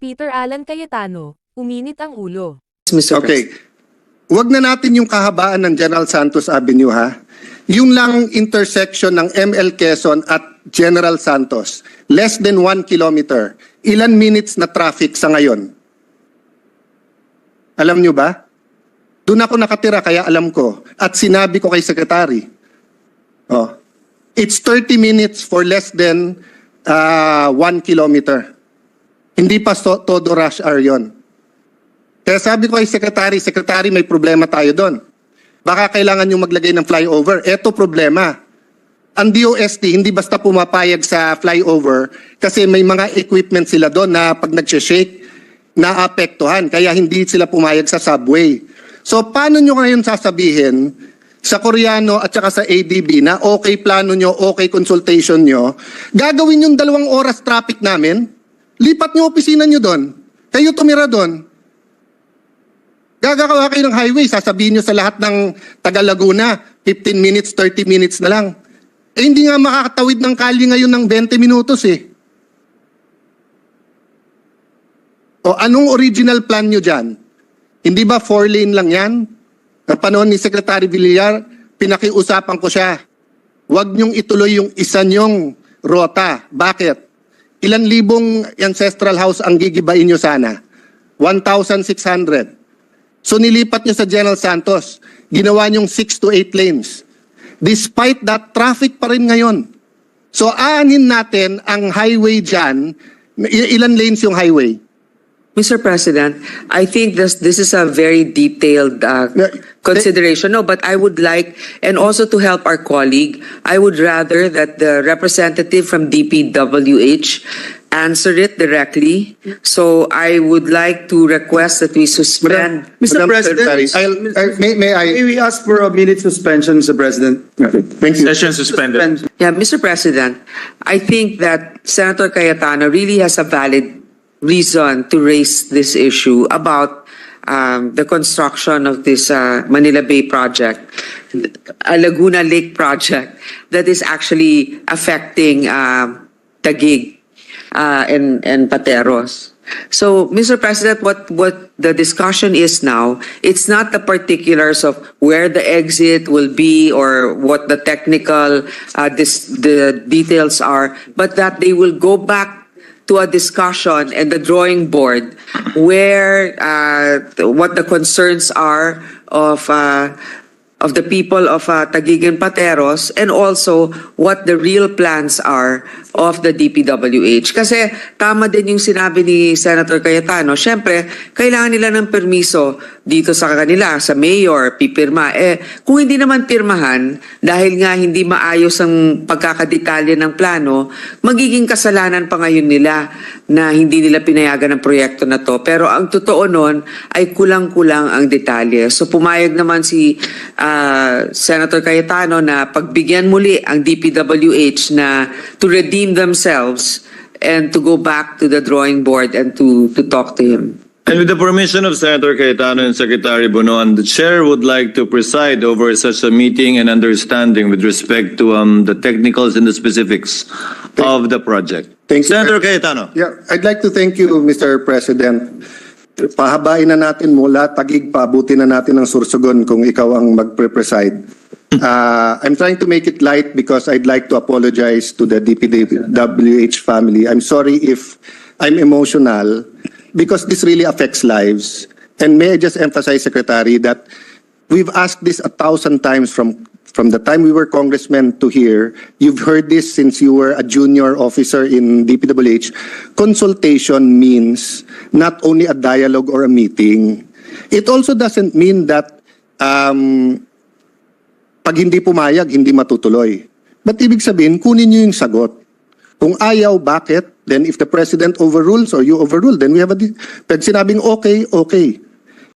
Peter Alan Cayetano, uminit ang ulo. Mr. Okay. Huwag na natin yung kahabaan ng General Santos Avenue, ha? Yung lang intersection ng ML Quezon at General Santos, less than 1 kilometer. Ilan minutes na traffic sa ngayon? Alam nyo ba? Doon ako nakatira kaya alam ko. At sinabi ko kay Secretary. Oh, it's 30 minutes for less than 1 kilometer. Hindi pa todo rush hour yun. Kaya sabi ko kay Secretary, may problema tayo doon. Baka kailangan nyo maglagay ng flyover. Eto problema. Ang DOST hindi basta pumapayag sa flyover kasi may mga equipment sila doon na pag nag-shake, naapektuhan. Kaya hindi sila pumayag sa subway. So paano nyo ngayon sasabihin sa Koreano at saka sa ADB na okay plano nyo, okay consultation nyo, gagawin yung 2 oras traffic namin? Lipat nyo opisina nyo doon. Kayo tumira doon. Gagawa kayo ng highway, sasabihin nyo sa lahat ng taga Laguna, 15 minutes, 30 minutes na lang. Eh hindi nga makakatawid ng kalye ngayon ng 20 minutos eh. O anong original plan nyo dyan? Hindi ba 4 lane lang yan? Sa panahon ni Secretary Villar, pinakiusapan ko siya. Huwag nyong ituloy yung isa nyong rota. Bakit? Ilan libong ancestral house ang gigibain nyo sana? 1,600. So nilipat nyo sa General Santos. Ginawa nyong 6 to 8 lanes. Despite that, traffic pa rin ngayon. So aanin natin ang highway dyan. Ilan lanes yung highway? Mr. President, I think this is a very detailed consideration. No, but I would like, and also to help our colleague, I would rather that the representative from DPWH answer it directly. So I would like to request that we suspend. Mr. Madam President, Secretary, may I? may we ask for a minute suspension, Mr. President? Thank you. Session suspended. Yeah, Mr. President, I think that Senator Cayetano really has a valid reason to raise this issue about the construction of this Manila Bay project, a Laguna Lake project that is actually affecting Taguig and Pateros. So, Mr. President, what the discussion is now, it's not the particulars of where the exit will be or what the technical the details are, but that they will go back to a discussion and the drawing board where what the concerns are of the people of Taguig and Pateros, and also what the real plans are of the DPWH. Kasi tama din yung sinabi ni Senator Cayetano, syempre, kailangan nila ng permiso dito sa kanila, sa mayor, pipirma. Kung hindi naman pirmahan, dahil nga hindi maayos ang pagkakadetalye ng plano, magiging kasalanan pa ngayon nila na hindi nila pinayagan ang proyekto na to. Pero ang totoo nun ay kulang-kulang ang detalye. So pumayag naman si Senator Cayetano na pagbigyan muli ang DPWH na to redeem themselves and to go back to the drawing board and to talk to him. And with the permission of Senator Cayetano and Secretary Bonoan, the chair would like to preside over such a meeting and understanding with respect to the technicals and the specifics of the project. Thank you. Senator Cayetano. Yeah, I'd like to thank you, Mr. President. Pahabain na natin mula Taguig pa, buti na natin ang Sursogon kung ikaw ang magpre-preside. I'm trying to make it light because I'd like to apologize to the DPWH family. I'm sorry if I'm emotional because this really affects lives. And may I just emphasize, Secretary, that we've asked this 1,000 times from the time we were congressmen to here. You've heard this since you were a junior officer in DPWH. Consultation means not only a dialogue or a meeting. It also doesn't mean that pag hindi pumayag, hindi matutuloy. But ibig sabihin, kunin nyo yung sagot. Kung ayaw, bakit? Then if the president overrules or you overrule, then we have a... Pag sinabing okay, okay.